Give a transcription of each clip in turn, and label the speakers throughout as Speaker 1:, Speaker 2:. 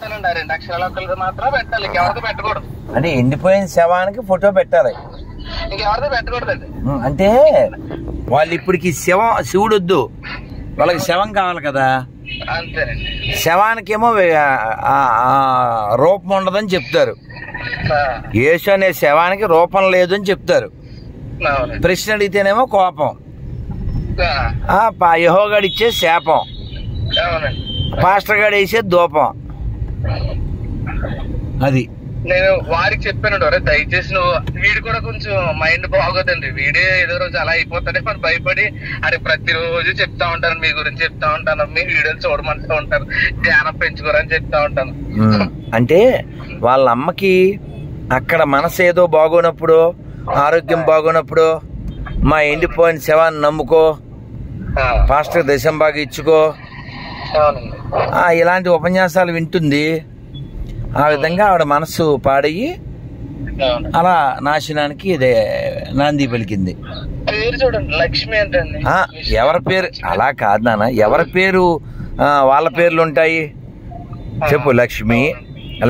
Speaker 1: పెడతానండి. ఆ 2 అక్షరాల ఒక్కరిది మాత్రం పెట్టాలి, ఇంకెవరిది పెట్టకూడదు.
Speaker 2: అంటే ఎండిపోయిన శవానికి ఫోటో పెట్టాలి,
Speaker 1: ఇంకెవరిది పెట్టకూడదండి.
Speaker 2: అంటే వాళ్ళు ఇప్పటికి శివుడు వద్దు, వాళ్ళకి శవం కావాలి కదా.
Speaker 1: అంతేనండి.
Speaker 2: శవానికేమో రూపం ఉండదని చెప్తారు, యేసు అనే శవానికి రూపం లేదు అని చెప్తారు. ప్రశ్న అడిగితేనేమో కోపం, యెహోవాగాడు ఇచ్చే శాపం, పాస్టర్ గారు వేసే దూపం. అది
Speaker 1: నేను వారికి చెప్పాను, దయచేసి నువ్వు వీడు కూడా కొంచెం మైండ్ బాగోదండి, వీడే ఏదో రోజు అలా అయిపోతాడే మనం భయపడి అది ప్రతిరోజు చెప్తా ఉంటాను, మీ గురించి చెప్తా ఉంటాను, మీ వీడియోలు చూడమంటూ ఉంటాను, ధ్యానం పెంచుకోరని చెప్తా ఉంటాను.
Speaker 2: అంటే వాళ్ళ అమ్మకి అక్కడ మనసు ఏదో బాగోనప్పుడు, ఆరోగ్యం బాగోనప్పుడు మా ఎండిపోయిన శవాన్ని నమ్ముకో, పాస్టర్ దశం బాగా ఇచ్చుకో, ఇలాంటి ఉపన్యాసాలు వింటుంది. ఆ విధంగా ఆవిడ మనస్సు పాడయ్యి అలా నాశనానికి ఇదే నాంది పలికింది.
Speaker 1: పేరు చూడండి, లక్ష్మి ఏంటండి.
Speaker 2: ఎవరి పేరు అలా కాదు నాన్న, ఎవరి పేరు వాళ్ళ పేర్లు ఉంటాయి చెప్పు. లక్ష్మి,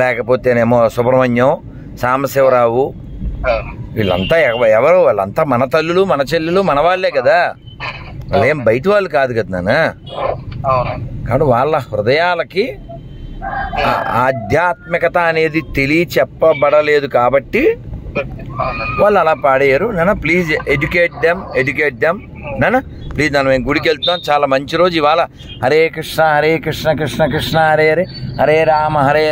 Speaker 2: లేకపోతేనేమో సుబ్రహ్మణ్యం, సాంబశివరావు, వీళ్ళంతా ఎవరు? వాళ్ళంతా మన తల్లులు, మన చెల్లెలు, మన వాళ్ళే కదా, వాళ్ళేం బయట వాళ్ళు కాదు కదా నాన్న. కాబట్టి వాళ్ళ హృదయాలకి ఆధ్యాత్మికత అనేది చెప్పబడలేదు కాబట్టి వాళ్ళు అలా పాడేయరు. నాన్న ప్లీజ్ ఎడ్యుకేట్ దెమ్ నాన్న ప్లీజ్. మనం గుడికి వెళ్తున్నాం, చాలా మంచి రోజు ఇవాళ. హరే కృష్ణ కృష్ణ కృష్ణ హరే హరే, హరే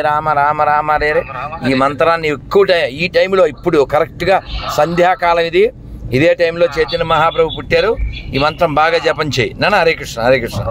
Speaker 2: రామ రామ రామ హరే హరే. ఈ మంత్రాన్ని ఎక్కువ ఈ టైంలో, ఇప్పుడు కరెక్ట్గా సంధ్యాకాలం ఇదే టైంలో చైతన్య మహాప్రభు పుట్టారు. ఈ మంత్రం బాగా జపం చేయి నాన్న. హరే కృష్ణ